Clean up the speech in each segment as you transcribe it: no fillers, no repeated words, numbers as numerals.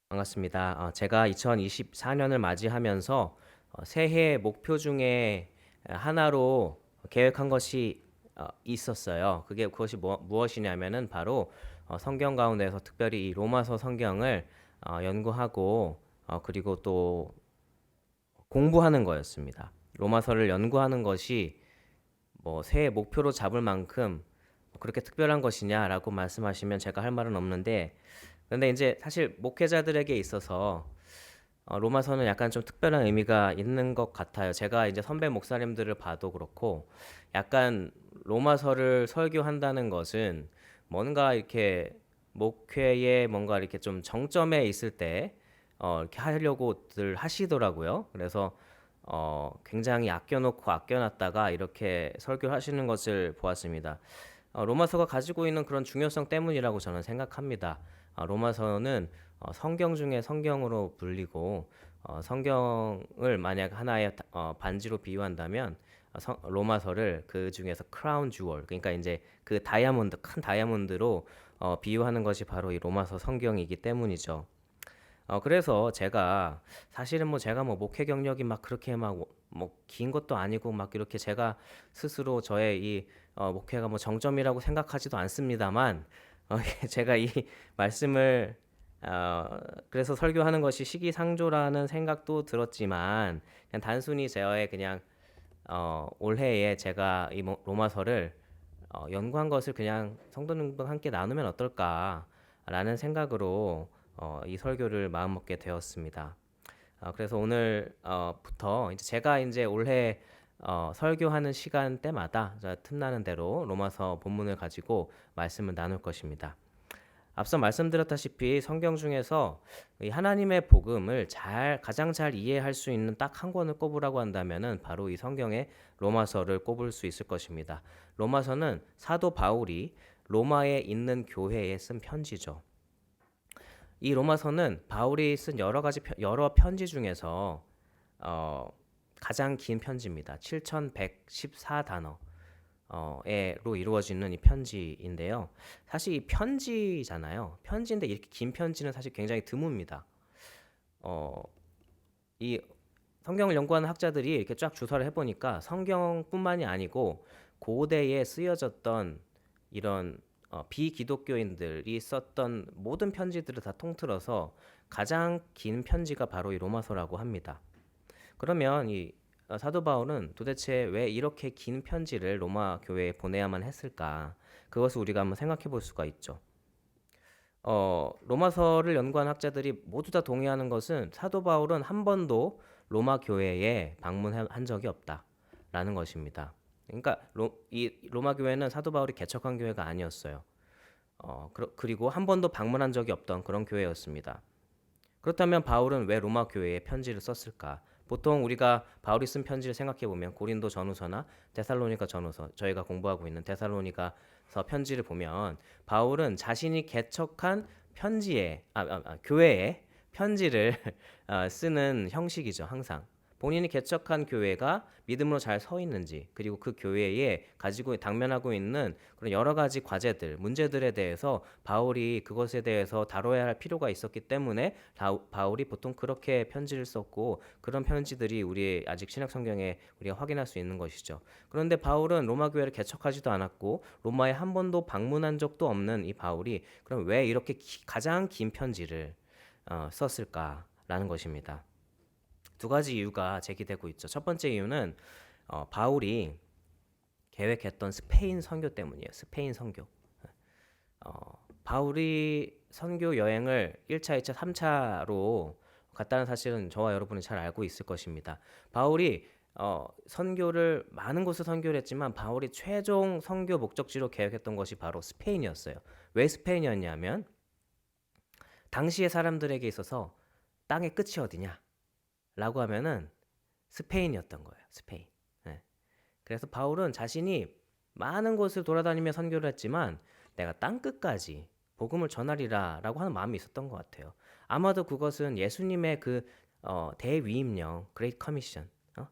반갑습니다. 제가 2024년을 맞이하면서 새해 목표 중에 하나로 계획한 것이 있었어요. 그것이 무엇이냐면은 바로 성경 가운데서 특별히 이 로마서 성경을 연구하고 그리고 또 공부하는 거였습니다. 로마서를 연구하는 것이 뭐 새해 목표로 잡을 만큼 그렇게 특별한 것이냐라고 말씀하시면 제가 할 말은 없는데, 근데 이제 사실 목회자들에게 있어서 로마서는 약간 좀 특별한 의미가 있는 것 같아요. 제가 이제 선배 목사님들을 봐도 그렇고, 약간 로마서를 설교한다는 것은 뭔가 이렇게 목회에 뭔가 이렇게 좀 정점에 있을 때 이렇게 하려고들 하시더라고요. 그래서 굉장히 아껴놓고 아껴놨다가 이렇게 설교하시는 것을 보았습니다. 로마서가 가지고 있는 그런 중요성 때문이라고 저는 생각합니다. 로마서는 성경 중에 성경으로 불리고, 성경을 만약 하나의 반지로 비유한다면 로마서를 그 중에서 크라운 주얼, 그러니까 이제 그 다이아몬드, 큰 다이아몬드로 비유하는 것이 바로 이 로마서 성경이기 때문이죠. 그래서 제가 사실은 뭐 제가 뭐 목회 경력이 막 그렇게 막 뭐 긴 것도 아니고 막 이렇게 제가 스스로 저의 이 목회가 뭐 정점이라고 생각하지도 않습니다만, 제가 이 말씀을 어, 그래서 설교하는 것이 시기상조라는 생각도 들었지만, 그냥 단순히 저의 그냥 올해에 제가 이 로마서를 연구한 것을 그냥 성도님과 함께 나누면 어떨까라는 생각으로 이 설교를 마음먹게 되었습니다. 그래서 오늘부터 이제 제가 이제 올해 설교하는 시간대마다 틈나는 대로 로마서 본문을 가지고 말씀을 나눌 것입니다. 앞서 말씀드렸다시피 성경 중에서 이 하나님의 복음을 가장 잘 이해할 수 있는 딱 한 권을 꼽으라고 한다면은 바로 이 성경의 로마서를 꼽을 수 있을 것입니다. 로마서는 사도 바울이 로마에 있는 교회에 쓴 편지죠. 이 로마서는 바울이 쓴 여러 편지 중에서 어, 가장 긴 편지입니다. 7,114단어. 로 이루어지는 이 편지인데요. 사실 이 편지잖아요. 편지인데 이렇게 긴 편지는 사실 굉장히 드뭅니다. 어, 이 성경을 연구하는 학자들이 이렇게 쫙 주사를 해보니까 성경뿐만이 아니고 고대에 쓰여졌던 이런 비기독교인들이 썼던 모든 편지들을 다 통틀어서 가장 긴 편지가 바로 이 로마서라고 합니다. 그러면 이 사도 바울은 도대체 왜 이렇게 긴 편지를 로마 교회에 보내야만 했을까? 그것을 우리가 한번 생각해 볼 수가 있죠. 로마서를 연구한 학자들이 모두 다 동의하는 것은 사도 바울은 한 번도 로마 교회에 방문한 적이 없다라는 것입니다. 그러니까 이 로마 교회는 사도 바울이 개척한 교회가 아니었어요. 그리고 한 번도 방문한 적이 없던 그런 교회였습니다. 그렇다면 바울은 왜 로마 교회에 편지를 썼을까? 보통 우리가 바울이 쓴 편지를 생각해 보면 고린도 전후서나 데살로니가 전후서, 저희가 공부하고 있는 데살로니가서 편지를 보면 바울은 자신이 개척한 교회에 편지를 쓰는 형식이죠, 항상. 본인이 개척한 교회가 믿음으로 잘 서 있는지, 그리고 그 교회에 가지고 당면하고 있는 그런 여러 가지 과제들, 문제들에 대해서 바울이 그것에 대해서 다뤄야 할 필요가 있었기 때문에 바울이 보통 그렇게 편지를 썼고, 그런 편지들이 우리 아직 신약 성경에 우리가 확인할 수 있는 것이죠. 그런데 바울은 로마 교회를 개척하지도 않았고 로마에 한 번도 방문한 적도 없는 이 바울이 그럼 왜 이렇게 가장 긴 편지를 썼을까라는 것입니다. 두 가지 이유가 제기되고 있죠. 첫 번째 이유는 바울이 계획했던 스페인 선교 때문이에요. 스페인 선교. 바울이 선교 여행을 1차, 2차, 3차로 갔다는 사실은 저와 여러분은 잘 알고 있을 것입니다. 바울이 선교를 많은 곳을 선교를 했지만 바울이 최종 선교 목적지로 계획했던 것이 바로 스페인이었어요. 왜 스페인이었냐면 당시의 사람들에게 있어서 땅의 끝이 어디냐? 라고 하면은 스페인이었던 거예요. 스페인. 네. 그래서 바울은 자신이 많은 곳을 돌아다니며 선교를 했지만 내가 땅 끝까지 복음을 전하리라라고 하는 마음이 있었던 것 같아요. 아마도 그것은 예수님의 그 대위임령, 그레이트 커미션,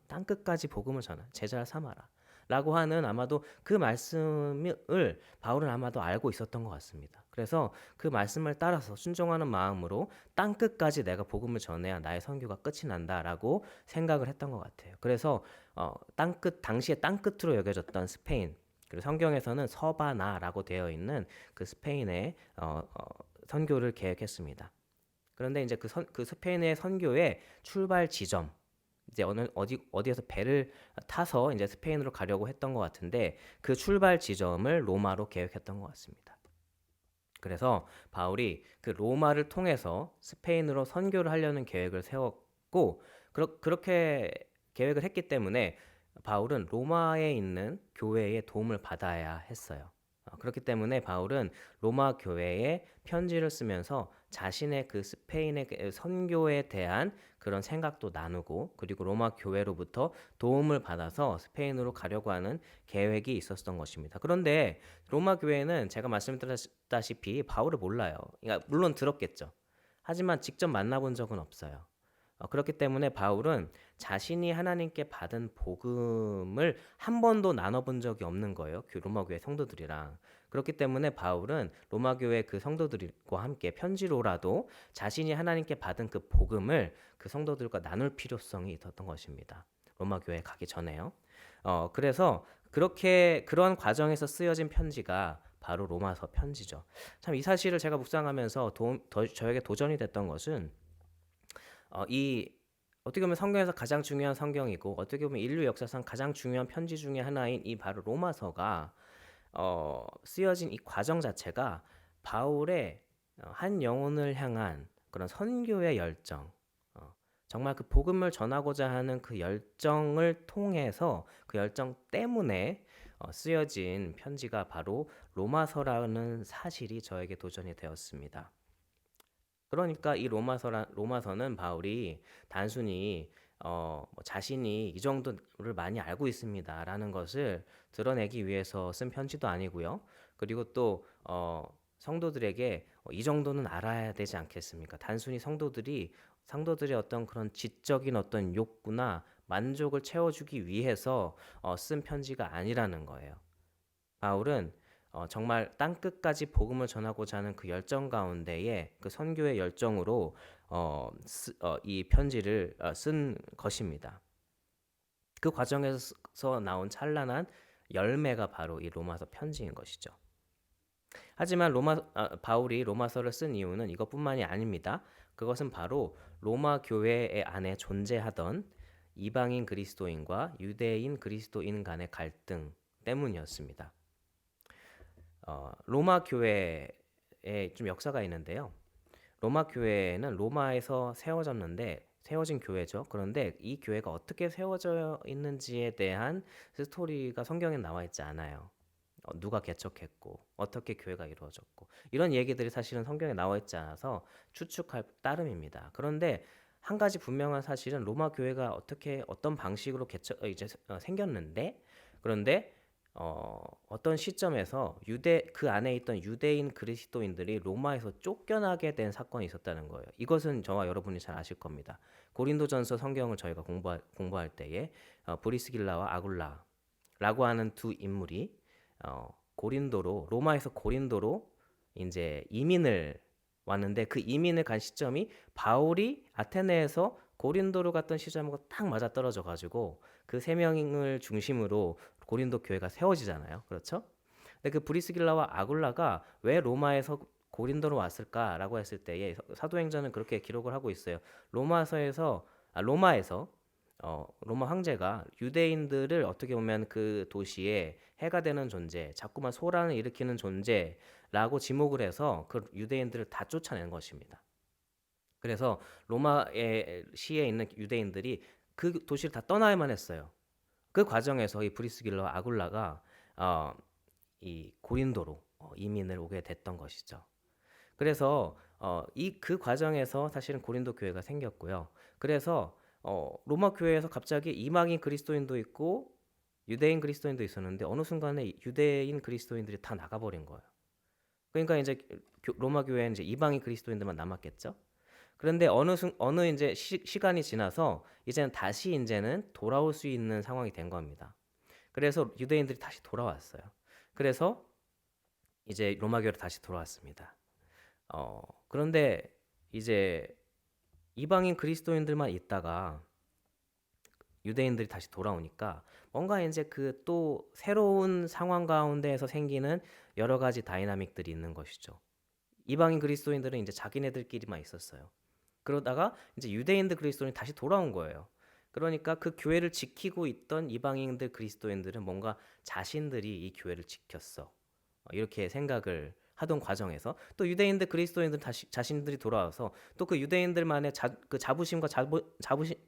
땅 끝까지 복음을 전하, 제자를 삼아라. 라고 하는 아마도 그 말씀을 바울은 아마도 알고 있었던 것 같습니다. 그래서 그 말씀을 따라서 순종하는 마음으로 땅 끝까지 내가 복음을 전해야 나의 선교가 끝이 난다라고 생각을 했던 것 같아요. 그래서 땅끝 당시에 땅 끝으로 여겨졌던 스페인, 그리고 성경에서는 서바나라고 되어 있는 그 스페인의 선교를 계획했습니다. 그런데 이제 그 스페인의 선교의 출발 지점, 이제 어디에서 배를 타서 이제 스페인으로 가려고 했던 것 같은데, 그 출발 지점을 로마로 계획했던 것 같습니다. 그래서 바울이 그 로마를 통해서 스페인으로 선교를 하려는 계획을 세웠고, 그렇게 계획을 했기 때문에 바울은 로마에 있는 교회의 도움을 받아야 했어요. 그렇기 때문에 바울은 로마 교회에 편지를 쓰면서 자신의 그 스페인의 그 선교에 대한 그런 생각도 나누고, 그리고 로마 교회로부터 도움을 받아서 스페인으로 가려고 하는 계획이 있었던 것입니다. 그런데 로마 교회는 제가 말씀드렸다시피 바울을 몰라요. 그러니까 물론 들었겠죠. 하지만 직접 만나본 적은 없어요. 그렇기 때문에 바울은 자신이 하나님께 받은 복음을 한 번도 나눠본 적이 없는 거예요. 로마 교회 성도들이랑. 그렇기 때문에 바울은 로마 교회 그 성도들과 함께 편지로라도 자신이 하나님께 받은 그 복음을 그 성도들과 나눌 필요성이 있었던 것입니다. 로마 교회에 가기 전에요. 그래서 그러한 과정에서 쓰여진 편지가 바로 로마서 편지죠. 참 이 사실을 제가 묵상하면서 저에게 도전이 됐던 것은, 이 어떻게 보면 성경에서 가장 중요한 성경이고, 어떻게 보면 인류 역사상 가장 중요한 편지 중에 하나인 이 바로 로마서가 쓰여진 이 과정 자체가 바울의 한 영혼을 향한 그런 선교의 열정, 정말 그 복음을 전하고자 하는 그 열정을 통해서, 그 열정 때문에 쓰여진 편지가 바로 로마서라는 사실이 저에게 도전이 되었습니다. 그러니까 이 로마서는 바울이 단순히 자신이 이 정도를 많이 알고 있습니다라는 것을 드러내기 위해서 쓴 편지도 아니고요. 그리고 또 성도들에게 이 정도는 알아야 되지 않겠습니까? 단순히 성도들의 어떤 그런 지적인 어떤 욕구나 만족을 채워주기 위해서 쓴 편지가 아니라는 거예요. 바울은 정말 땅 끝까지 복음을 전하고자 하는 그 열정 가운데에, 그 선교의 열정으로 이 편지를 쓴 것입니다. 그 과정에서 나온 찬란한 열매가 바로 이 로마서 편지인 것이죠. 하지만 바울이 로마서를 쓴 이유는 이것뿐만이 아닙니다. 그것은 바로 로마 교회 안에 존재하던 이방인 그리스도인과 유대인 그리스도인 간의 갈등 때문이었습니다. 로마 교회에 좀 역사가 있는데요. 로마 교회는 로마에서 세워진 교회죠. 그런데 이 교회가 어떻게 세워져 있는지에 대한 스토리가 성경에 나와 있지 않아요. 누가 개척했고 어떻게 교회가 이루어졌고 이런 얘기들이 사실은 성경에 나와 있지 않아서 추측할 따름입니다. 그런데 한 가지 분명한 사실은 로마 교회가 어떤 방식으로 생겼는데, 그런데 어떤 시점에서 그 안에 있던 유대인 그리스도인들이 로마에서 쫓겨나게 된 사건이 있었다는 거예요. 이것은 저와 여러분이 잘 아실 겁니다. 고린도전서 성경을 저희가 공부할 때에 브리스길라와 아굴라라고 하는 두 인물이 로마에서 고린도로 이제 이민을 왔는데, 그 이민을 간 시점이 바울이 아테네에서 고린도로 갔던 시점하고 딱 맞아 떨어져 가지고 그 세 명을 중심으로 고린도 교회가 세워지잖아요. 그렇죠? 근데 그 브리스길라와 아굴라가 왜 로마에서 고린도로 왔을까라고 했을 때에 사도행전은 그렇게 기록을 하고 있어요. 로마에서 로마 황제가 유대인들을 어떻게 보면 그 도시에 해가 되는 존재, 자꾸만 소란을 일으키는 존재라고 지목을 해서 그 유대인들을 다 쫓아낸 것입니다. 그래서 로마의 시에 있는 유대인들이 그 도시를 다 떠나야만 했어요. 그 과정에서 이 브리스길라와 아굴라가 이 고린도로 이민을 오게 됐던 것이죠. 그래서 그 과정에서 사실은 고린도 교회가 생겼고요. 그래서 로마 교회에서 갑자기 이방인 그리스도인도 있고 유대인 그리스도인도 있었는데, 어느 순간에 유대인 그리스도인들이 다 나가버린 거예요. 그러니까 이제 로마 교회는 이제 이방인 그리스도인들만 남았겠죠. 그런데 어느 이제 시간이 지나서 이제는 돌아올 수 있는 상황이 된 겁니다. 그래서 유대인들이 다시 돌아왔어요. 그래서 이제 로마 교회로 다시 돌아왔습니다. 그런데 이제 이방인 그리스도인들만 있다가 유대인들이 다시 돌아오니까 뭔가 이제 그 또 새로운 상황 가운데에서 생기는 여러 가지 다이나믹들이 있는 것이죠. 이방인 그리스도인들은 이제 자기네들끼리만 있었어요. 그러다가 이제 유대인들 그리스도인이 다시 돌아온 거예요. 그러니까 그 교회를 지키고 있던 이방인들 그리스도인들은 뭔가 자신들이 이 교회를 지켰어. 이렇게 생각을 하던 과정에서 또 유대인들 그리스도인들 다시 자신들이 돌아와서 또 그 유대인들만의 그 자부심과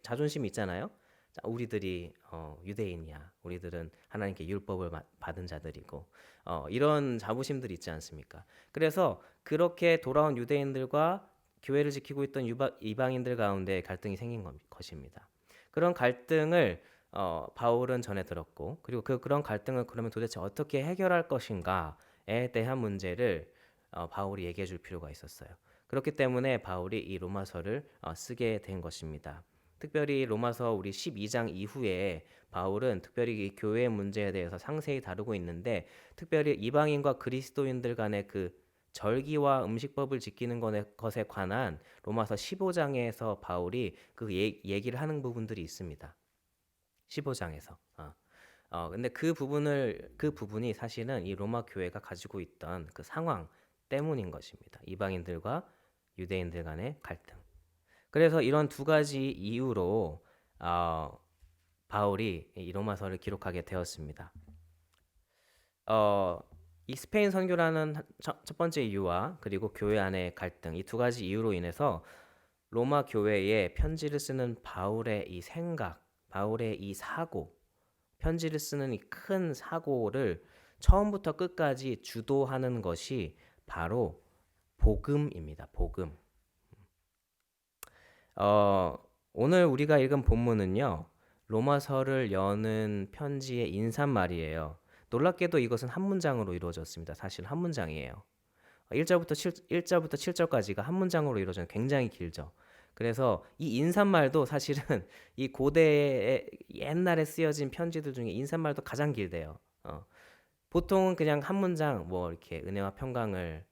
자존심이 있잖아요. 자, 우리들이 유대인이야. 우리들은 하나님께 율법을 받은 자들이고 이런 자부심들이 있지 않습니까? 그래서 그렇게 돌아온 유대인들과 교회를 지키고 있던 이방인들 가운데 갈등이 생긴 것입니다. 그런 갈등을 바울은 전해 들었고 그리고 그런 갈등을 그러면 도대체 어떻게 해결할 것인가에 대한 문제를 바울이 얘기해 줄 필요가 있었어요. 그렇기 때문에 바울이 이 로마서를 쓰게 된 것입니다. 특별히 로마서 우리 12장 이후에 바울은 특별히 이 교회 문제에 대해서 상세히 다루고 있는데 특별히 이방인과 그리스도인들 간의 그 절기와 음식법을 지키는 것에 관한 로마서 15장에서 바울이 그 얘기를 하는 부분들이 있습니다. 15장에서. 근데 그 부분이 사실은 이 로마 교회가 가지고 있던 그 상황 때문인 것입니다. 이방인들과 유대인들 간의 갈등. 그래서 이런 두 가지 이유로 바울이 이 로마서를 기록하게 되었습니다. 어, 이 스페인 선교라는 첫 번째 이유와 그리고 교회 안의 갈등 이 두 가지 이유로 인해서 로마 교회에 편지를 쓰는 바울의 이 생각, 바울의 이 사고, 편지를 쓰는 이 큰 사고를 처음부터 끝까지 주도하는 것이 바로 복음입니다. 복음. 어, 오늘 우리가 읽은 본문은요, 로마서를 여는 편지의 인사말이에요. 놀랍게도 이것은 한 문장으로 이루어졌습니다. 사실 한 문장이에요. 1절부터 7절까지가 한 문장으로 이루어져서 굉장히 길죠. 그래서 이 인사말도 사실은 이 고대에 옛날에 쓰여진 편지들 중에 인사말도 가장 길대요. 보통은 그냥 한 문장 뭐 이렇게 은혜와 평강을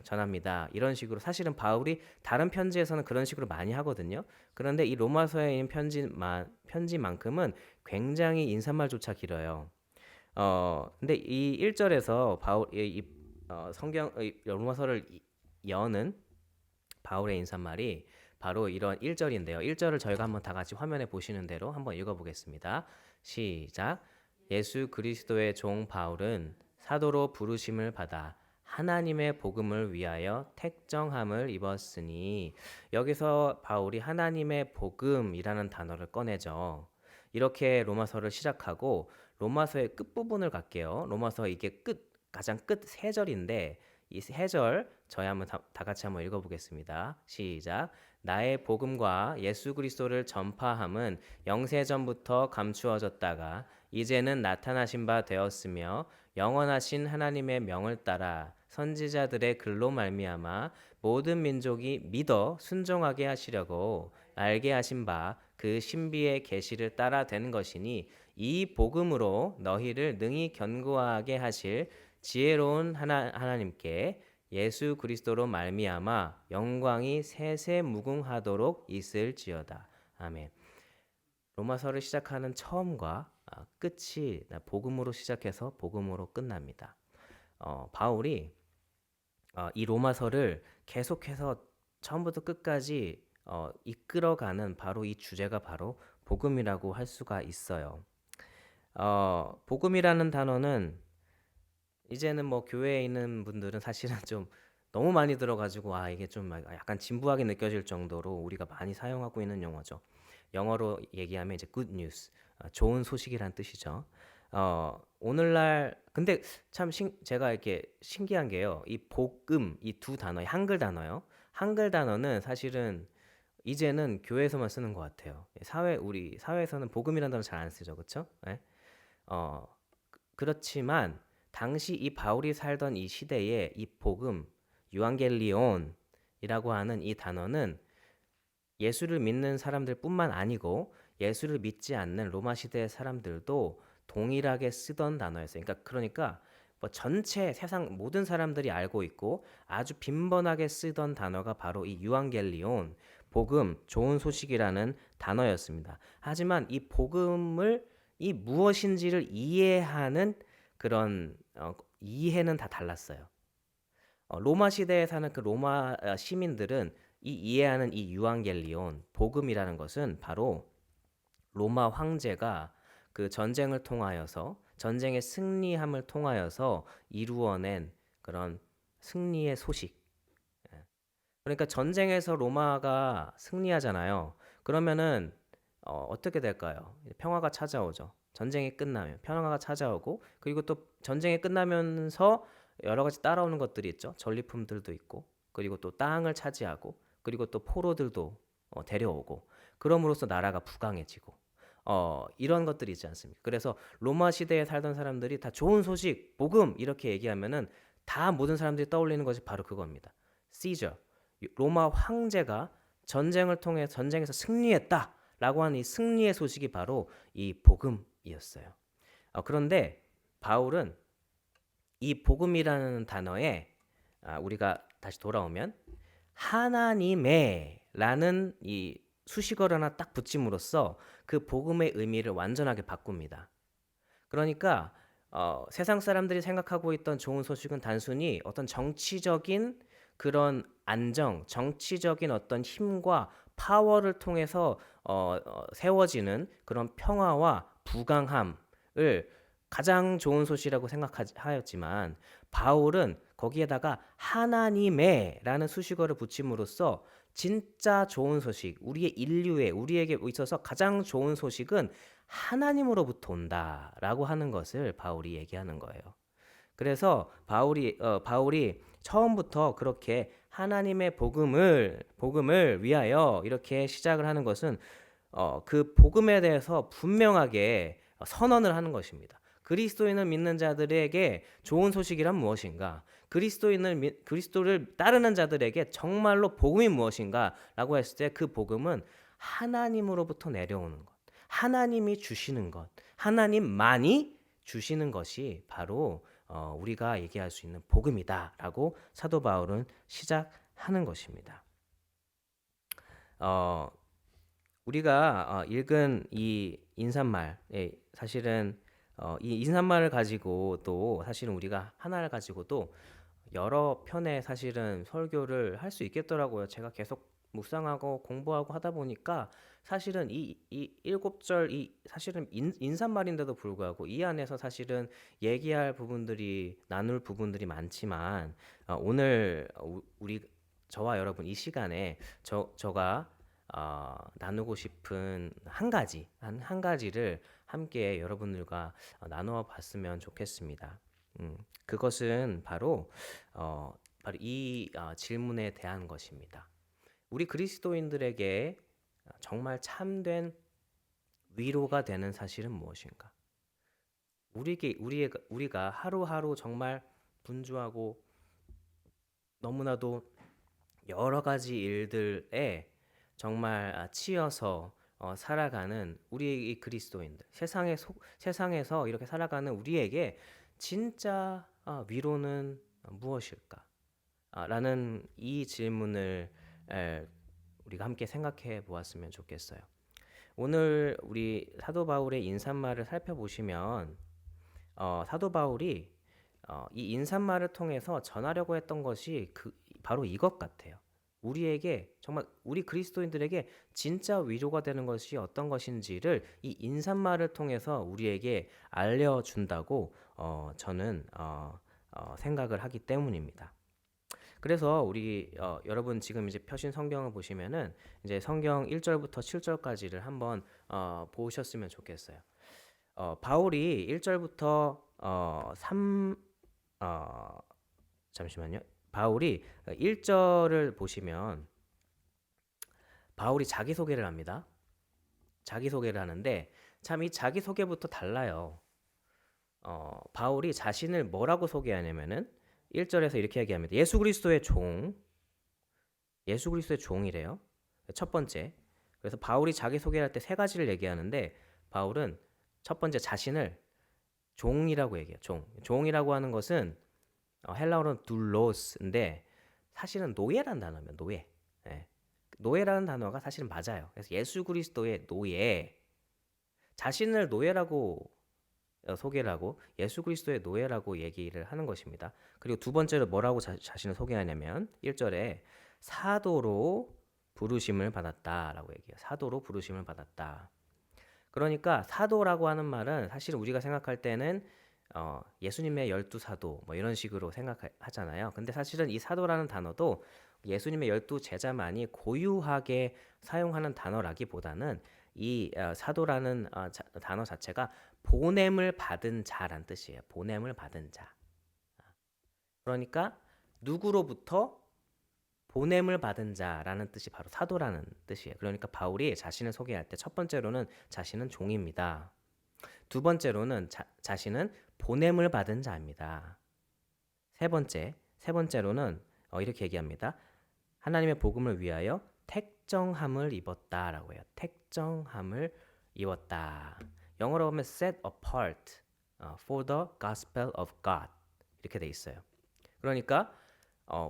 전합니다. 이런 식으로 사실은 바울이 다른 편지에서는 그런 식으로 많이 하거든요. 그런데 이 로마서에 있는 편지만큼은 굉장히 인사말조차 길어요. 근데 이 1절에서 성경 로마서를 여는 바울의 인사말이 바로 이런 1절인데요. 1절을 저희가 한번 다 같이 화면에 보시는 대로 한번 읽어보겠습니다. 시작. 예수 그리스도의 종 바울은 사도로 부르심을 받아 하나님의 복음을 위하여 택정함을 입었으니 여기서 바울이 하나님의 복음이라는 단어를 꺼내죠. 이렇게 로마서를 시작하고 로마서의 끝부분을 갈게요. 로마서 이게 가장 끝 세 절인데 이 세 절 저희 한번 다 같이 한번 읽어보겠습니다. 시작. 나의 복음과 예수 그리스도를 전파함은 영세전부터 감추어졌다가 이제는 나타나신 바 되었으며 영원하신 하나님의 명을 따라 선지자들의 글로 말미암아 모든 민족이 믿어 순종하게 하시려고 알게 하신 바 그 신비의 계시를 따라 된 것이니 이 복음으로 너희를 능히 견고하게 하실 지혜로운 하나님께 예수 그리스도로 말미암아 영광이 세세무궁하도록 있을지어다. 아멘. 로마서를 시작하는 처음과 끝이 복음으로 시작해서 복음으로 끝납니다. 바울이 이 로마서를 계속해서 처음부터 끝까지 이끌어가는 바로 이 주제가 바로 복음이라고 할 수가 있어요. 복음이라는 단어는 이제는 뭐 교회에 있는 분들은 사실은 좀 너무 많이 들어가지고 이게 좀 약간 진부하게 느껴질 정도로 우리가 많이 사용하고 있는 용어죠. 영어로 얘기하면 이제 good news, 좋은 소식이란 뜻이죠. 오늘날 근데 참 제가 이렇게 신기한 게요. 이 복음 이 두 단어, 한글 단어요. 한글 단어는 사실은 이제는 교회에서만 쓰는 것 같아요. 우리 사회에서는 복음이라는 단어 잘 안 쓰죠, 그렇죠? 네? 어, 그렇지만 당시 이 바울이 살던 이 시대에 이 복음, 유앙겔리온이라고 하는 이 단어는 예수를 믿는 사람들뿐만 아니고 예수를 믿지 않는 로마 시대의 사람들도 동일하게 쓰던 단어였어요. 그러니까 뭐 전체 세상 모든 사람들이 알고 있고 아주 빈번하게 쓰던 단어가 바로 이 유앙겔리온, 복음, 좋은 소식이라는 단어였습니다. 하지만 이 복음을 이 무엇인지를 이해하는 그런 이해는 다 달랐어요. 로마 시대에 사는 그 로마 시민들은 이 이해하는 이 유앙겔리온, 복음이라는 것은 바로 로마 황제가 그 전쟁을 통하여서 전쟁의 승리함을 통하여서 이루어낸 그런 승리의 소식. 예. 그러니까 전쟁에서 로마가 승리하잖아요. 그러면은 어떻게 될까요? 평화가 찾아오죠. 전쟁이 끝나면 평화가 찾아오고 그리고 또 전쟁이 끝나면서 여러 가지 따라오는 것들이 있죠. 전리품들도 있고 그리고 또 땅을 차지하고 그리고 또 포로들도 데려오고 그럼으로써 나라가 부강해지고 이런 것들이 있지 않습니까? 그래서 로마 시대에 살던 사람들이 다 좋은 소식, 복음 이렇게 얘기하면은 다 모든 사람들이 떠올리는 것이 바로 그겁니다. 시저, 로마 황제가 전쟁을 통해 전쟁에서 승리했다라고 하는 이 승리의 소식이 바로 이 복음이었어요. 그런데 바울은 이 복음이라는 단어에 우리가 다시 돌아오면 하나님의라는 이 수식어를 하나 딱 붙임으로써 그 복음의 의미를 완전하게 바꿉니다. 그러니까 세상 사람들이 생각하고 있던 좋은 소식은 단순히 어떤 정치적인 그런 안정, 정치적인 어떤 힘과 파워를 통해서 세워지는 그런 평화와 부강함을 가장 좋은 소식이라고 생각하였지만 바울은 거기에다가 하나님의라는 수식어를 붙임으로써 진짜 좋은 소식, 우리의 인류에 우리에게 있어서 가장 좋은 소식은 하나님으로부터 온다라고 하는 것을 바울이 얘기하는 거예요. 그래서 바울이 처음부터 그렇게 하나님의 복음을 위하여 이렇게 시작을 하는 것은 그 복음에 대해서 분명하게 선언을 하는 것입니다. 그리스도인을 믿는 자들에게 좋은 소식이란 무엇인가? 그리스도를 따르는 자들에게 정말로 복음이 무엇인가라고 했을 때 그 복음은 하나님으로부터 내려오는 것, 하나님이 주시는 것, 하나님만이 주시는 것이 바로 우리가 얘기할 수 있는 복음이다라고 사도 바울은 시작하는 것입니다. 우리가 읽은 이 인사말, 사실은 이 인사말을 가지고 또 사실은 우리가 하나를 가지고도 여러 편의 사실은 설교를 할 수 있겠더라고요. 제가 계속 묵상하고 공부하고 하다 보니까 사실은 이 7절 이 사실은 인사말인데도 불구하고 이 안에서 사실은 얘기할 부분들이 나눌 부분들이 많지만 오늘 우리 저와 여러분 이 시간에 저가 나누고 싶은 한 가지를 함께 여러분들과 나누어 봤으면 좋겠습니다. 그것은 바로 이 질문에 대한 것입니다. 우리 그리스도인들에게 정말 참된 위로가 되는 사실은 무엇인가? 우리가 하루하루 정말 분주하고 너무나도 여러 가지 일들에 정말 치여서 살아가는 우리 이 그리스도인들, 세상에서 이렇게 살아가는 우리에게 진짜 위로는 무엇일까? 라는 이 질문을 우리가 함께 생각해 보았으면 좋겠어요. 오늘 우리 사도 바울의 인사말을 살펴보시면 사도 바울이 이 인사말을 통해서 전하려고 했던 것이 바로 이것 같아요. 우리에게 정말 우리 그리스도인들에게 진짜 위로가 되는 것이 어떤 것인지를 이 인사말을 통해서 우리에게 알려준다고 저는 생각을 하기 때문입니다. 그래서 여러분 지금 이제 펴신 성경을 보시면은 이제 성경 1절부터 7절까지를 한번 보셨으면 좋겠어요. 바울이 1절부터 3 잠시만요. 바울이 1절을 보시면 바울이 자기소개를 합니다. 자기소개를 하는데 참 이 자기소개부터 달라요. 바울이 자신을 뭐라고 소개하냐면은 1절에서 이렇게 얘기합니다. 예수 그리스도의 종이래요. 첫 번째. 그래서 바울이 자기소개할 때 세 가지를 얘기하는데 바울은 첫 번째 자신을 종이라고 얘기해요. 종이라고 하는 것은 헬라어로는 둘로스인데 사실은 노예라는 단어면 노예. 예. 노예라는 단어가 사실은 맞아요. 그래서 예수 그리스도의 노예, 자신을 노예라고 소개를 하고 예수 그리스도의 노예라고 얘기를 하는 것입니다. 그리고 두 번째로 뭐라고 자신을 소개하냐면 1절에 사도로 부르심을 받았다라고 얘기해요. 사도로 부르심을 받았다. 그러니까 사도라고 하는 말은 사실 우리가 생각할 때는 예수님의 12사도 뭐 이런 식으로 생각하잖아요. 근데 사실은 이 사도라는 단어도 예수님의 12제자만이 고유하게 사용하는 단어라기보다는 이 사도라는 단어 자체가 보냄을 받은 자란 뜻이에요. 보냄을 받은 자. 그러니까 누구로부터 보냄을 받은 자라는 뜻이 바로 사도라는 뜻이에요. 그러니까 바울이 자신을 소개할 때 첫 번째로는 자신은 종입니다. 두 번째로는 자신은 보냄을 받은 자입니다. 세 번째로는 이렇게 얘기합니다. 하나님의 복음을 위하여 택정함을 입었다라고 해요. 택정함을 입었다. 영어로 보면 set apart for the gospel of God 이렇게 돼 있어요. 그러니까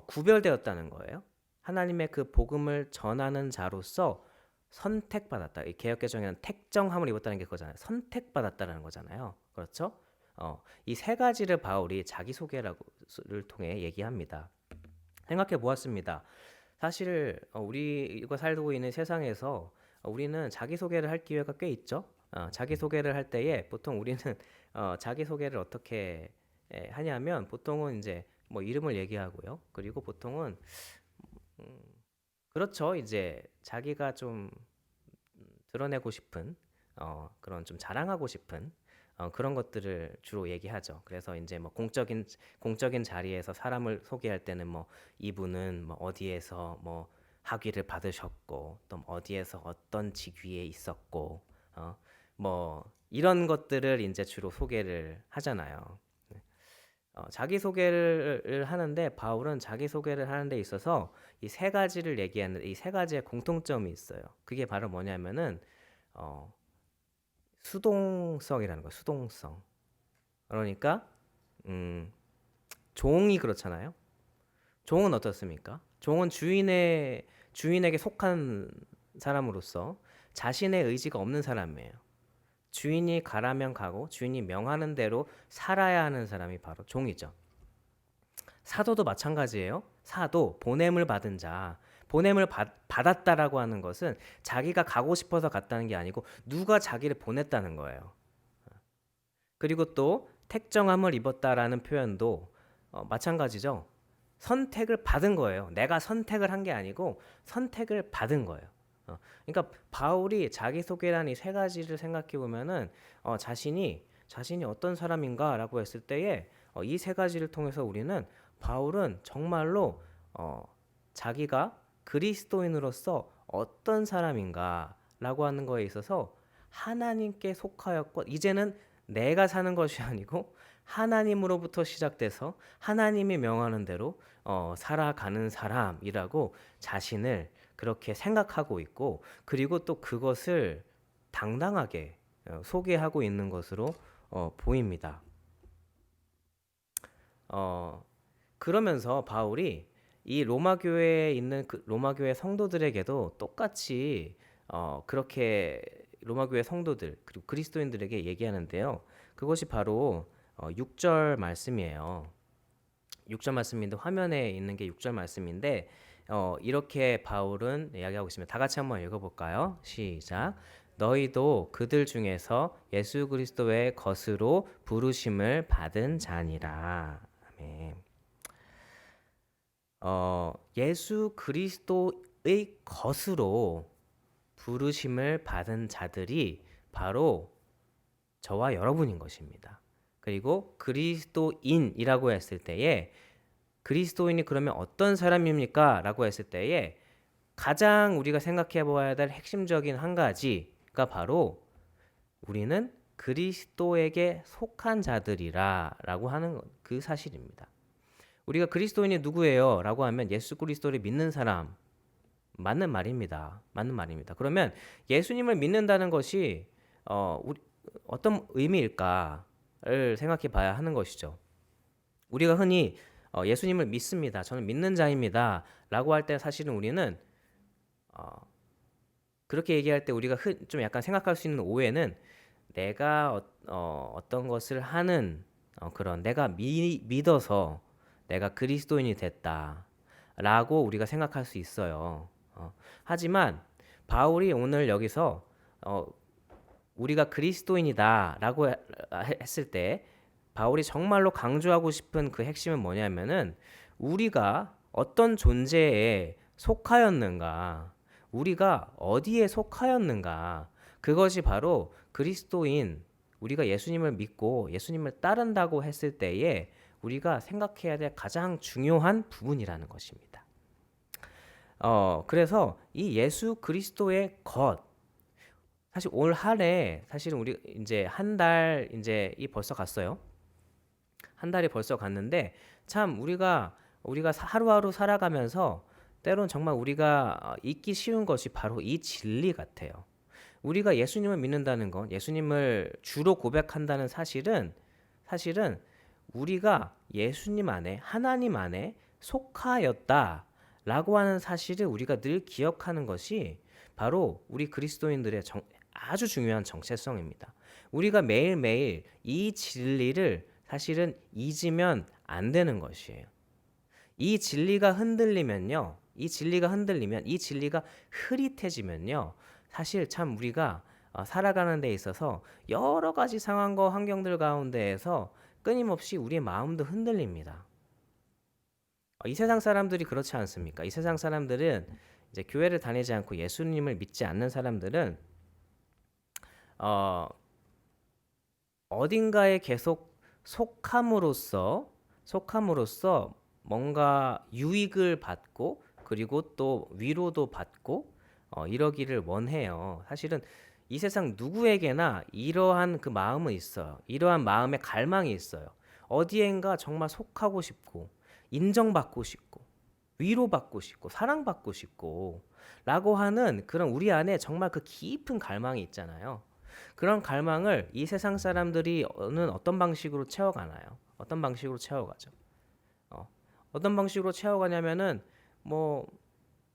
구별되었다는 거예요. 하나님의 그 복음을 전하는 자로서 선택받았다. 이 개역개정에는 택정함을 입었다는 게 그거잖아요. 선택받았다라는 거잖아요. 그렇죠? 이 세 가지를 바울이 자기소개를 통해 얘기합니다. 생각해 보았습니다. 사실 우리가 살고 있는 세상에서 우리는 자기소개를 할 기회가 꽤 있죠. 자기소개를 할 때에 보통 우리는 자기소개를 어떻게 하냐면 보통은 이제 뭐 이름을 얘기하고요. 그리고 보통은 그렇죠. 이제 자기가 좀 드러내고 싶은 그런 좀 자랑하고 싶은 그런 것들을 주로 얘기하죠. 그래서 이제 뭐 공적인 자리에서 사람을 소개할 때는 뭐 이분은 뭐 어디에서 뭐 학위를 받으셨고 또 어디에서 어떤 직위에 있었고 뭐 이런 것들을 이제 주로 소개를 하잖아요. 자기소개를 하는데 바울은 자기소개를 하는 데 있어서 이 세 가지를 얘기하는 이 세 가지의 공통점이 있어요. 그게 바로 뭐냐면은 수동성이라는 거예요. 수동성. 그러니까 종이 그렇잖아요. 종은 어떻습니까? 종은 주인에게 속한 사람으로서 자신의 의지가 없는 사람이에요. 주인이 가라면 가고 주인이 명하는 대로 살아야 하는 사람이 바로 종이죠. 사도도 마찬가지예요. 사도, 보냄을 받은 자. 보냄을 받았다라고 하는 것은 자기가 가고 싶어서 갔다는 게 아니고 누가 자기를 보냈다는 거예요. 그리고 또 택정함을 입었다라는 표현도 마찬가지죠. 선택을 받은 거예요. 내가 선택을 한 게 아니고 선택을 받은 거예요. 그러니까 바울이 자기소개란 이 세 가지를 생각해 보면은 자신이 어떤 사람인가라고 했을 때에 이 세 가지를 통해서 우리는 바울은 정말로 자기가 그리스도인으로서 어떤 사람인가라고 하는 거에 있어서 하나님께 속하였고 이제는 내가 사는 것이 아니고 하나님으로부터 시작돼서 하나님이 명하는 대로 살아가는 사람이라고 자신을 그렇게 생각하고 있고 그리고 또 그것을 당당하게 소개하고 있는 것으로 보입니다. 그러면서 바울이 이 로마 교회에 있는 그 로마 교회 성도들에게도 똑같이 그렇게 로마 교회 성도들 그리고 그리스도인들에게 얘기하는데요. 그것이 바로 6절 말씀이에요. 6절 말씀인데 화면에 있는 게 6절 말씀인데 이렇게 바울은 이야기하고 있습니다. 다 같이 한번 읽어볼까요? 시작. 너희도 그들 중에서 예수 그리스도의 것으로 부르심을 받은 자니라. 아멘. 예수 그리스도의 것으로 부르심을 받은 자들이 바로 저와 여러분인 것입니다. 그리고 그리스도인이라고 했을 때에 그리스도인이 그러면 어떤 사람입니까? 라고 했을 때에 가장 우리가 생각해 보아야 될 핵심적인 한 가지가 바로 우리는 그리스도에게 속한 자들이라 라고 하는 그 사실입니다. 우리가 그리스도인이 누구예요? 라고 하면 예수 그리스도를 믿는 사람 맞는 말입니다. 맞는 말입니다. 그러면 예수님을 믿는다는 것이 어떤 의미일까? 생각해 봐야 하는 것이죠. 우리가 흔히 예수님을 믿습니다. 저는 믿는 자입니다. 라고 할 때 사실은 우리는 어, 그렇게 얘기할 때 우리가 좀 약간 생각할 수 있는 오해는 내가 어떤 것을 하는 그런 내가 믿어서 내가 그리스도인이 됐다라고 우리가 생각할 수 있어요. 하지만 바울이 오늘 여기서 어, 우리가 그리스도인이다라고 했을 때 바울이 정말로 강조하고 싶은 그 핵심은 뭐냐면은 우리가 어떤 존재에 속하였는가, 우리가 어디에 속하였는가, 그것이 바로 그리스도인, 우리가 예수님을 믿고 예수님을 따른다고 했을 때에 우리가 생각해야 될 가장 중요한 부분이라는 것입니다. 그래서 이 예수 그리스도의 것, 사실 올 한해 사실은 우리 이제 한 달 이제 이 벌써 갔어요. 한 달이 벌써 갔는데 참 우리가 하루하루 살아가면서 때론 정말 우리가 잊기 쉬운 것이 바로 이 진리 같아요. 우리가 예수님을 믿는다는 건 예수님을 주로 고백한다는 사실은 우리가 예수님 안에 하나님 안에 속하였다라고 하는 사실을 우리가 늘 기억하는 것이 바로 우리 그리스도인들의 아주 중요한 정체성입니다. 우리가 매일매일 이 진리를 사실은 잊으면 안 되는 것이에요. 이 진리가 흔들리면요. 이 진리가 흐릿해지면요. 사실 참 우리가 살아가는 데 있어서 여러 가지 상황과 환경들 가운데에서 끊임없이 우리의 마음도 흔들립니다. 이 세상 사람들이 그렇지 않습니까? 이 세상 사람들은 이제 교회를 다니지 않고 예수님을 믿지 않는 사람들은 어, 어딘가에 계속 속함으로써 뭔가 유익을 받고 그리고 또 위로도 받고 이러기를 원해요. 사실은 이 세상 누구에게나 이러한 그 마음은 있어요. 이러한 마음의 갈망이 있어요. 어디엔가 정말 속하고 싶고 인정받고 싶고 위로받고 싶고 사랑받고 싶고 라고 하는 그런 우리 안에 정말 그 깊은 갈망이 있잖아요. 그런 갈망을 이 세상 사람들이는 어떤 방식으로 채워가나요? 어떤 방식으로 채워가죠? 어떤 방식으로 채워가냐면은 뭐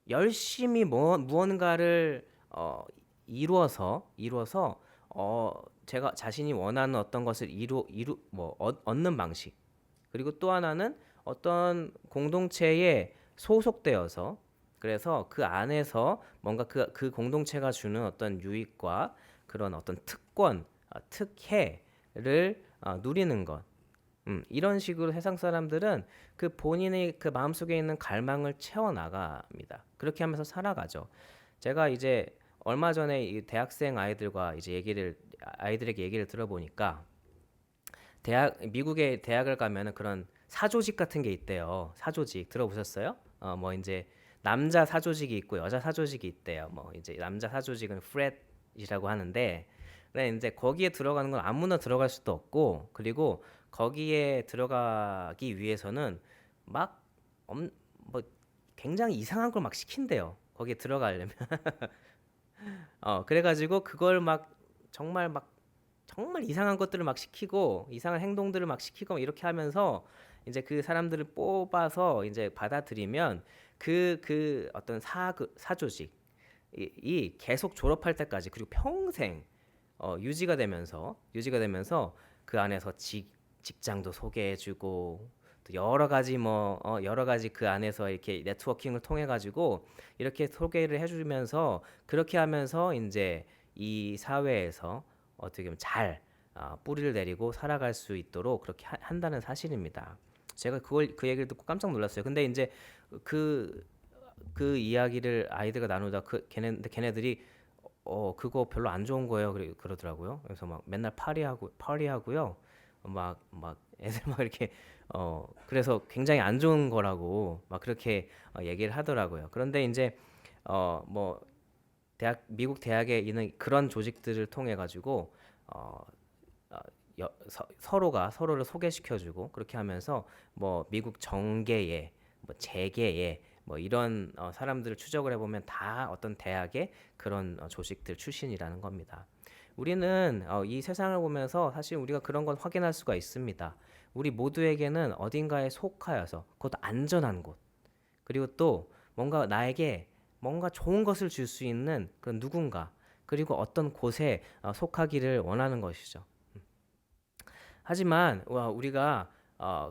열심히 무언가를 이루어서 제가 자신이 원하는 어떤 것을 얻는 방식. 그리고 또 하나는 어떤 공동체에 소속되어서 그래서 그 안에서 뭔가 그 공동체가 주는 어떤 유익과 그런 어떤 특혜를 누리는 것. 이런 식으로 세상 사람들은 그 본인의 그 마음속에 있는 갈망을 채워 나갑니다. 그렇게 하면서 살아가죠. 제가 이제 얼마 전에 이 대학생 아이들과 이제 아이들에게 얘기를 들어보니까 미국의 대학을 가면은 그런 사조직 같은 게 있대요. 사조직 들어보셨어요? 뭐 이제 남자 사조직이 있고 여자 사조직이 있대요. 뭐 이제 남자 사조직은 프렛이라고 하는데, 그래 이제 거기에 들어가는 건 아무나 들어갈 수도 없고, 그리고 거기에 들어가기 위해서는 막 뭐 굉장히 이상한 걸 막 시킨대요. 거기에 들어가려면. 그래가지고 그걸 막 정말 막 정말 이상한 것들을 막 시키고 이상한 행동들을 막 시키고 이렇게 하면서 이제 그 사람들을 뽑아서 이제 받아들이면 그 어떤 사조직 이 계속 졸업할 때까지 그리고 평생 유지가 되면서 그 안에서 직장도 소개해주고 또 여러 가지 그 안에서 이렇게 네트워킹을 통해 가지고 이렇게 소개를 해주면서 그렇게 하면서 이제 이 사회에서 어떻게 보면 잘 뿌리를 내리고 살아갈 수 있도록 그렇게 한다는 사실입니다. 제가 그 얘기를 듣고 깜짝 놀랐어요. 근데 이제 그 이야기를 아이들과 나누다 걔네들이 그거 별로 안 좋은 거예요. 그러더라고요. 그래서 막 맨날 파리하고요. 막 애들 막 이렇게 그래서 굉장히 안 좋은 거라고 막 그렇게 얘기를 하더라고요. 그런데 이제 뭐 미국 대학에 있는 그런 조직들을 통해 가지고 어, 서로가 서로를 소개시켜주고 그렇게 하면서 뭐 미국 정계에 뭐 재계에 뭐 이런 사람들을 추적을 해보면 다 어떤 대학의 그런 조직들 출신이라는 겁니다. 우리는 이 세상을 보면서 사실 우리가 그런 건 확인할 수가 있습니다. 우리 모두에게는 어딘가에 속하여서 그것도 안전한 곳, 그리고 또 뭔가 나에게 뭔가 좋은 것을 줄 수 있는 그 누군가, 그리고 어떤 곳에 속하기를 원하는 것이죠. 하지만 우리가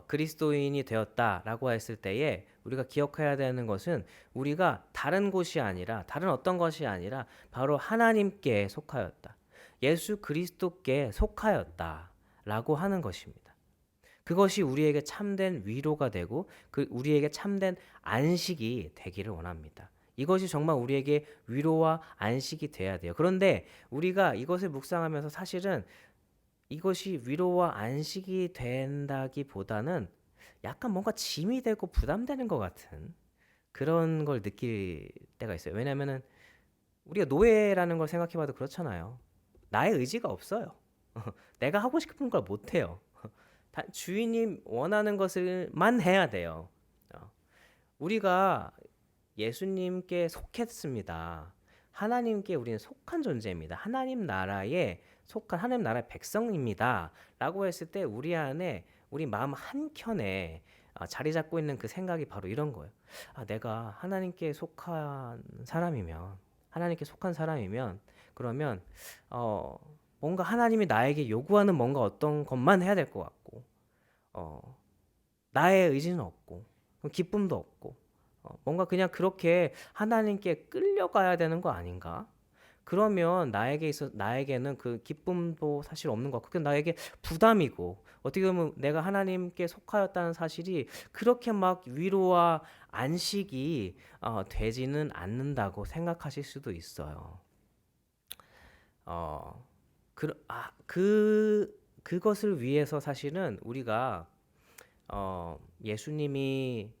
그리스도인이 되었다라고 했을 때에 우리가 기억해야 되는 것은 우리가 다른 곳이 아니라 다른 어떤 것이 아니라 바로 하나님께 속하였다. 예수 그리스도께 속하였다라고 하는 것입니다. 그것이 우리에게 참된 위로가 되고 우리에게 참된 안식이 되기를 원합니다. 이것이 정말 우리에게 위로와 안식이 돼야 돼요. 그런데 우리가 이것을 묵상하면서 사실은 이것이 위로와 안식이 된다기보다는 약간 뭔가 짐이 되고 부담되는 것 같은 그런 걸 느낄 때가 있어요. 왜냐면은 우리가 노예라는 걸 생각해봐도 그렇잖아요. 나의 의지가 없어요. 내가 하고 싶은 걸 못해요. 주인이 원하는 것을만 해야 돼요. 우리가 예수님께 속했습니다. 하나님께 우리는 속한 존재입니다. 하나님 나라에 속한 하나님 나라의 백성입니다. 라고 했을 때 우리 안에 우리 마음 한켠에 자리 잡고 있는 그 생각이 바로 이런 거예요. 내가 하나님께 속한 사람이면 그러면 뭔가 하나님이 나에게 요구하는 뭔가 어떤 것만 해야 될 것 같고 나의 의지는 없고 기쁨도 없고 뭔가 그냥 그렇게 하나님께 끌려가야 되는 거 아닌가? 그러면 나에게는 그 기쁨도 사실 없는 것 같고 그냥 나에게 부담이고 어떻게 보면 내가 하나님께 속하였다는 사실이 그렇게 막 위로와 안식이 되지는 않는다고 생각하실 수도 있어요. 어, 그것을 위해서 사실은 우리가 예수님이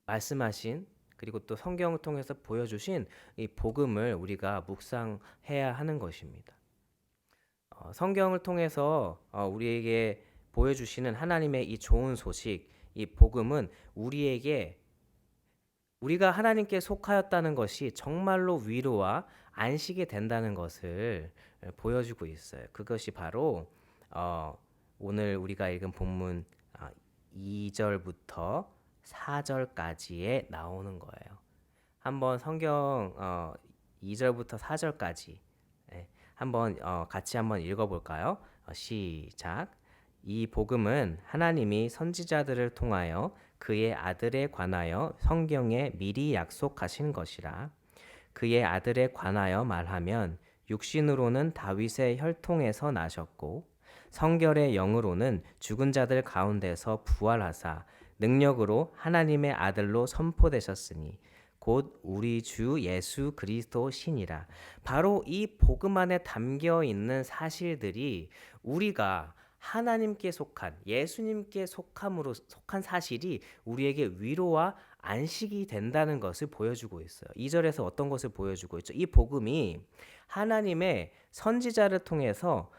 말씀하신 그리고 또 성경을 통해서 보여주신 이 복음을 우리가 묵상해야 하는 것입니다. 성경을 통해서 우리에게 보여주시는 하나님의 이 좋은 소식, 이 복음은 우리가 하나님께 속하였다는 것이 정말로 위로와 안식이 된다는 것을 보여주고 있어요. 그것이 바로 오늘 우리가 읽은 본문 2절부터 4절까지에 나오는 거예요. 한번 성경 2절부터 4절까지 한번 같이 한번 읽어볼까요? 시작. 이 복음은 하나님이 선지자들을 통하여 그의 아들에 관하여 성경에 미리 약속하신 것이라. 그의 아들에 관하여 말하면 육신으로는 다윗의 혈통에서 나셨고 성결의 영으로는 죽은 자들 가운데서 부활하사 능력으로 하나님의 아들로 선포되셨으니 곧 우리 주 예수 그리스도 신이라. 바로 이 복음 안에 담겨 있는 사실들이 우리가 하나님께 속한 예수님께 속한 사실이 우리에게 위로와 안식이 된다는 것을 보여주고 있어요. 2절에서 어떤 것을 보여주고 있죠? 이 복음이 하나님의 선지자를 통해서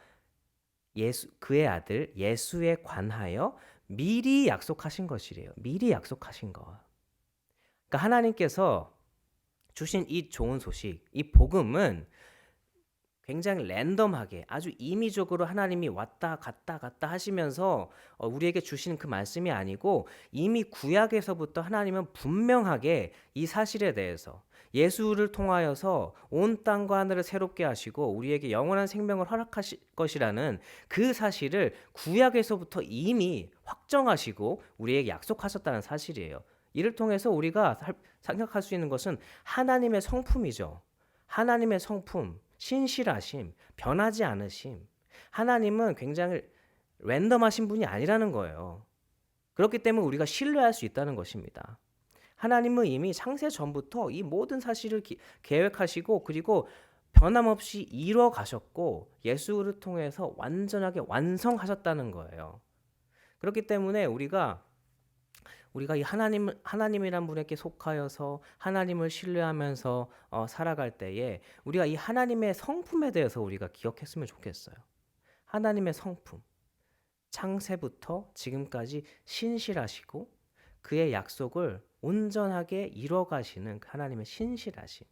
그의 아들 예수에 관하여 미리 약속하신 것이래요. 미리 약속하신 거. 그러니까 하나님께서 주신 이 좋은 소식, 이 복음은 굉장히 랜덤하게 아주 임의적으로 하나님이 왔다 갔다 하시면서 우리에게 주시는 그 말씀이 아니고 이미 구약에서부터 하나님은 분명하게 이 사실에 대해서 예수를 통하여서 온 땅과 하늘을 새롭게 하시고 우리에게 영원한 생명을 허락하실 것이라는 그 사실을 구약에서부터 이미 확정하시고 우리에게 약속하셨다는 사실이에요. 이를 통해서 우리가 생각할 수 있는 것은 하나님의 성품이죠. 하나님의 성품, 신실하심, 변하지 않으심. 하나님은 굉장히 랜덤하신 분이 아니라는 거예요. 그렇기 때문에 우리가 신뢰할 수 있다는 것입니다. 하나님은 이미 창세 전부터 이 모든 사실을 계획하시고 그리고 변함없이 이루어 가셨고 예수를 통해서 완전하게 완성하셨다는 거예요. 그렇기 때문에 우리가 이 하나님이란 분에게 속하여서 하나님을 신뢰하면서 살아갈 때에 우리가 이 하나님의 성품에 대해서 우리가 기억했으면 좋겠어요. 하나님의 성품. 창세부터 지금까지 신실하시고 그의 약속을 온전하게 이뤄 가시는 하나님의 신실하심.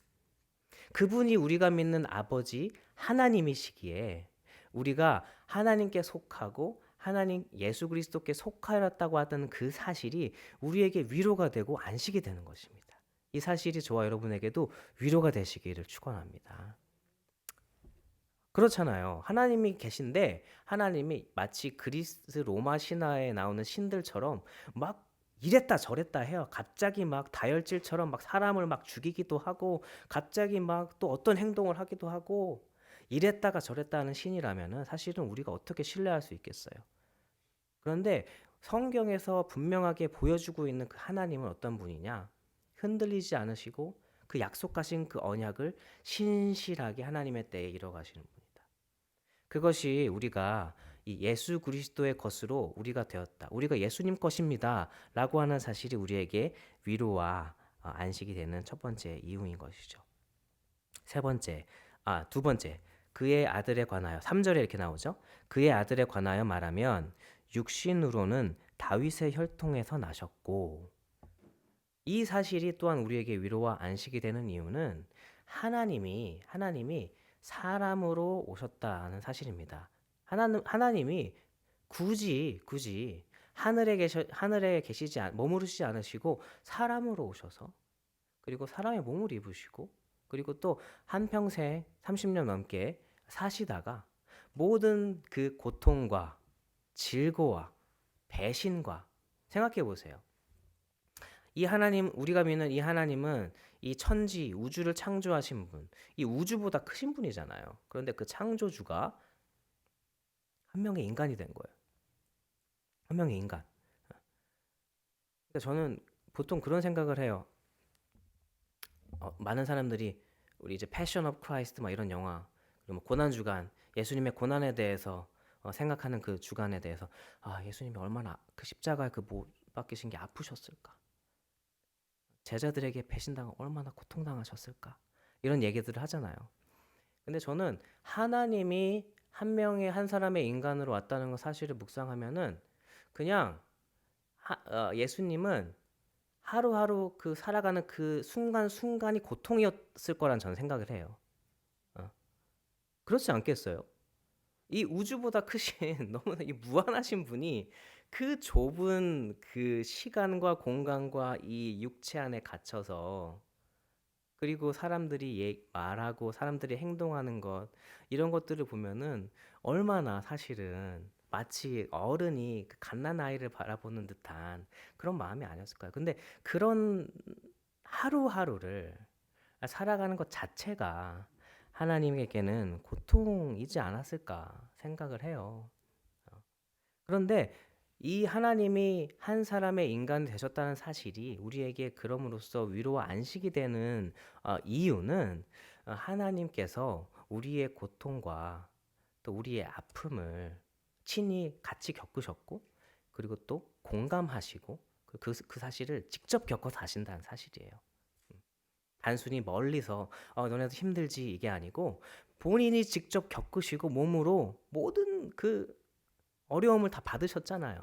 그분이 우리가 믿는 아버지 하나님이시기에 우리가 하나님께 속하고 하나님 예수 그리스도께 속하였다고 하던 그 사실이 우리에게 위로가 되고 안식이 되는 것입니다. 이 사실이 저와 여러분에게도 위로가 되시기를 축원합니다. 그렇잖아요. 하나님이 계신데 하나님이 마치 그리스 로마 신화에 나오는 신들처럼 막 이랬다 저랬다 해요. 갑자기 막 다혈질처럼 막 사람을 막 죽이기도 하고 갑자기 막 또 어떤 행동을 하기도 하고 이랬다가 저랬다 하는 신이라면은 사실은 우리가 어떻게 신뢰할 수 있겠어요. 그런데 성경에서 분명하게 보여주고 있는 그 하나님은 어떤 분이냐? 흔들리지 않으시고 그 약속하신 그 언약을 신실하게 하나님의 때에 이뤄가시는 분이다. 그것이 우리가 이 예수 그리스도의 것으로 우리가 되었다. 우리가 예수님 것입니다. 라고 하는 사실이 우리에게 위로와 안식이 되는 첫 번째 이유인 것이죠. 두 번째. 그의 아들에 관하여 3절에 이렇게 나오죠. 그의 아들에 관하여 말하면 육신으로는 다윗의 혈통에서 나셨고 이 사실이 또한 우리에게 위로와 안식이 되는 이유는 하나님이 사람으로 오셨다는 사실입니다. 하나님이 굳이 하늘에 계시지 머무르시지 않으시고 사람으로 오셔서 그리고 사람의 몸을 입으시고 그리고 또 한평생 30년 넘게 사시다가 모든 그 고통과 질고와 배신과 생각해 보세요. 이 하나님, 우리가 믿는 이 하나님은 이 천지, 우주를 창조하신 분, 이 우주보다 크신 분이잖아요. 그런데 그 창조주가 한 명의 인간이 된 거예요. 한 명의 인간. 그러니까 저는 보통 그런 생각을 해요. 많은 사람들이 우리 이제 패션 오브 크라이스트 막 이런 영화, 그리고 뭐 고난 주간, 예수님의 고난에 대해서 생각하는 그 주간에 대해서 예수님이 얼마나 그 십자가에 그 못 박히신 게 아프셨을까? 제자들에게 배신당하 얼마나 고통당하셨을까? 이런 얘기들을 하잖아요. 근데 저는 하나님이 한 사람의 인간으로 왔다는 거 사실을 묵상하면은 그냥 예수님은 하루하루 그 살아가는 그 순간순간이 고통이었을 거란 저는 생각을 해요. 어. 그렇지 않겠어요? 이 우주보다 크신 너무나 이 무한하신 분이 그 좁은 그 시간과 공간과 이 육체 안에 갇혀서 그리고 사람들이 말하고 사람들이 행동하는 것 이런 것들을 보면은 얼마나 사실은 마치 어른이 그 갓난 아이를 바라보는 듯한 그런 마음이 아니었을까요? 근데 그런 하루하루를 살아가는 것 자체가 하나님에게는 고통이지 않았을까 생각을 해요. 그런데 이 하나님이 한 사람의 인간이 되셨다는 사실이 우리에게 그럼으로써 위로와 안식이 되는 이유는 하나님께서 우리의 고통과 또 우리의 아픔을 친히 같이 겪으셨고 그리고 또 공감하시고 그 사실을 직접 겪어서 아신다는 사실이에요. 단순히 멀리서 너네도 힘들지 이게 아니고 본인이 직접 겪으시고 몸으로 모든 그 어려움을 다 받으셨잖아요.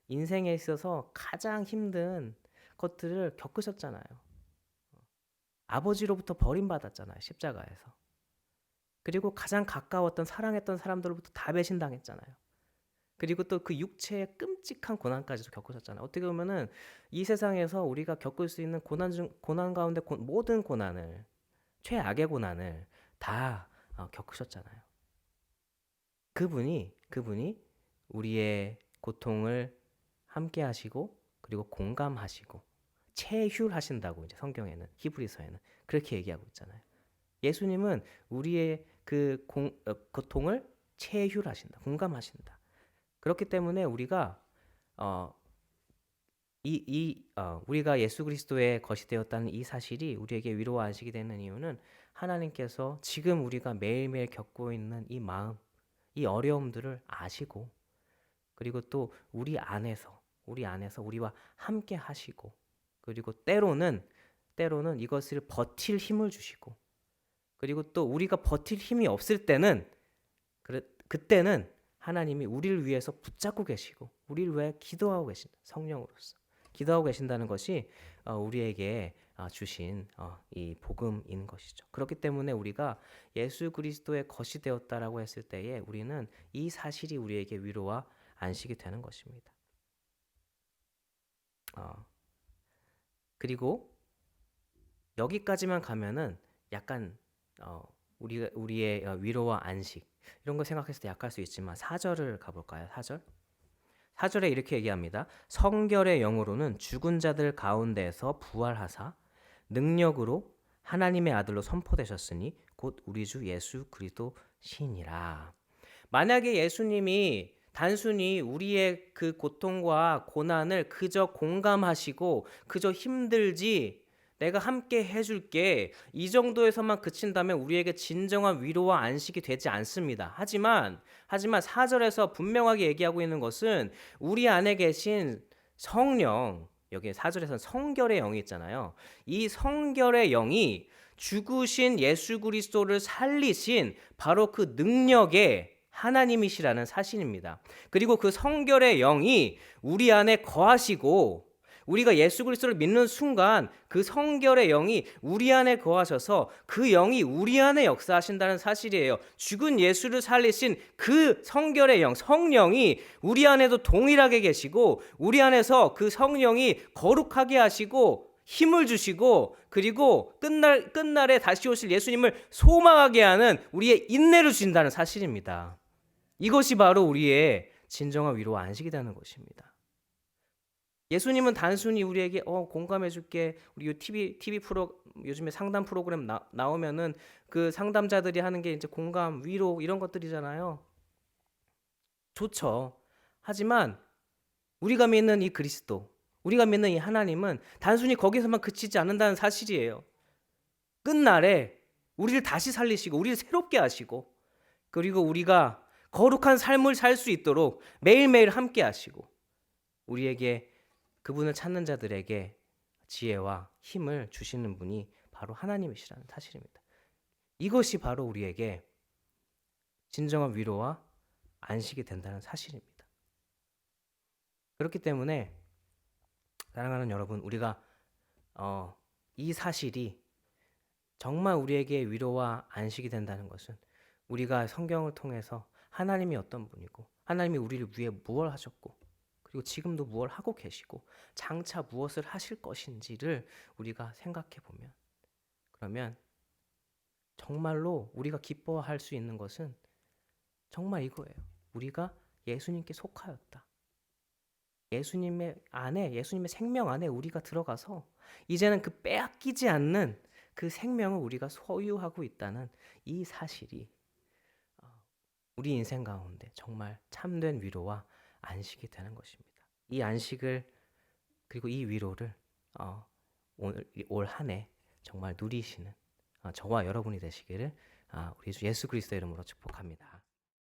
인생에 있어서 가장 힘든 것들을 겪으셨잖아요. 아버지로부터 버림받았잖아요. 십자가에서. 그리고 가장 가까웠던 사랑했던 사람들로부터 다 배신당했잖아요. 그리고 또 그 육체의 끔찍한 고난까지도 겪으셨잖아요. 어떻게 보면은 이 세상에서 우리가 겪을 수 있는 고난 가운데 모든 고난을 최악의 고난을 다 겪으셨잖아요. 그분이 우리의 고통을 함께 하시고 그리고 공감하시고 체휼하신다고 이제 성경에는 히브리서에는 그렇게 얘기하고 있잖아요. 예수님은 우리의 그 고통을 체휼하신다. 공감하신다. 그렇기 때문에 우리가 어, 우리가 예수 그리스도의 것이 되었다는 이 사실이 우리에게 위로와 안식이 되는 이유는 하나님께서 지금 우리가 매일매일 겪고 있는 이 마음, 이 어려움들을 아시고 그리고 또 우리 안에서 우리와 함께 하시고 그리고 때로는 이것을 버틸 힘을 주시고 그리고 또 우리가 버틸 힘이 없을 때는 그때는 하나님이 우리를 위해서 붙잡고 계시고 우리를 위해 기도하고 계신다. 성령으로서 기도하고 계신다는 것이 우리에게 주신 이 복음인 것이죠. 그렇기 때문에 우리가 예수 그리스도의 것이 되었다라고 했을 때에 우리는 이 사실이 우리에게 위로와 안식이 되는 것입니다. 그리고 여기까지만 가면은 약간 우리의 위로와 안식 이런 거 생각했을 때 약할 수 있지만 4절을 가볼까요? 4절에 이렇게 얘기합니다. 성결의 영으로는 죽은 자들 가운데서 부활하사 능력으로 하나님의 아들로 선포되셨으니 곧 우리 주 예수 그리스도 시니라. 만약에 예수님이 단순히 우리의 그 고통과 고난을 그저 공감하시고 그저 힘들지 내가 함께 해줄게 이 정도에서만 그친다면 우리에게 진정한 위로와 안식이 되지 않습니다. 하지만 4절에서 분명하게 얘기하고 있는 것은 우리 안에 계신 성령, 여기 4절에서는 성결의 영이 있잖아요. 이 성결의 영이 죽으신 예수 그리스도를 살리신 바로 그 능력의 하나님이시라는 사실입니다. 그리고 그 성결의 영이 우리 안에 거하시고 우리가 예수 그리스도를 믿는 순간 그 성결의 영이 우리 안에 거하셔서 그 영이 우리 안에 역사하신다는 사실이에요. 죽은 예수를 살리신 그 성결의 영, 성령이 우리 안에도 동일하게 계시고 우리 안에서 그 성령이 거룩하게 하시고 힘을 주시고 그리고 끝날에 다시 오실 예수님을 소망하게 하는 우리의 인내를 주신다는 사실입니다. 이것이 바로 우리의 진정한 위로와 안식이 되는 것입니다. 예수님은 단순히 우리에게 공감해 줄게. 우리 TV 프로 요즘에 상담 프로그램 나오면은 그 상담자들이 하는 게 이제 공감, 위로 이런 것들이잖아요. 좋죠. 하지만 우리가 믿는 이 그리스도, 우리가 믿는 이 하나님은 단순히 거기서만 그치지 않는다는 사실이에요. 끝날에 우리를 다시 살리시고 우리를 새롭게 하시고 그리고 우리가 거룩한 삶을 살 수 있도록 매일매일 함께 하시고 우리에게 그분을 찾는 자들에게 지혜와 힘을 주시는 분이 바로 하나님이시라는 사실입니다. 이것이 바로 우리에게 진정한 위로와 안식이 된다는 사실입니다. 그렇기 때문에 사랑하는 여러분, 우리가 이 사실이 정말 우리에게 위로와 안식이 된다는 것은 우리가 성경을 통해서 하나님이 어떤 분이고 하나님이 우리를 위해 무엇을 하셨고 그리고 지금도 무엇을 하고 계시고 장차 무엇을 하실 것인지를 우리가 생각해 보면 그러면 정말로 우리가 기뻐할 수 있는 것은 정말 이거예요. 우리가 예수님께 속하였다. 예수님의 안에 예수님의 생명 안에 우리가 들어가서 이제는 그 빼앗기지 않는 그 생명을 우리가 소유하고 있다는 이 사실이 우리 인생 가운데 정말 참된 위로와 안식이 되는 것입니다. 이 안식을 그리고 이 위로를 올 한 해 정말 누리시는 저와 여러분이 되시기를 우리 주 예수 그리스도의 이름으로 축복합니다.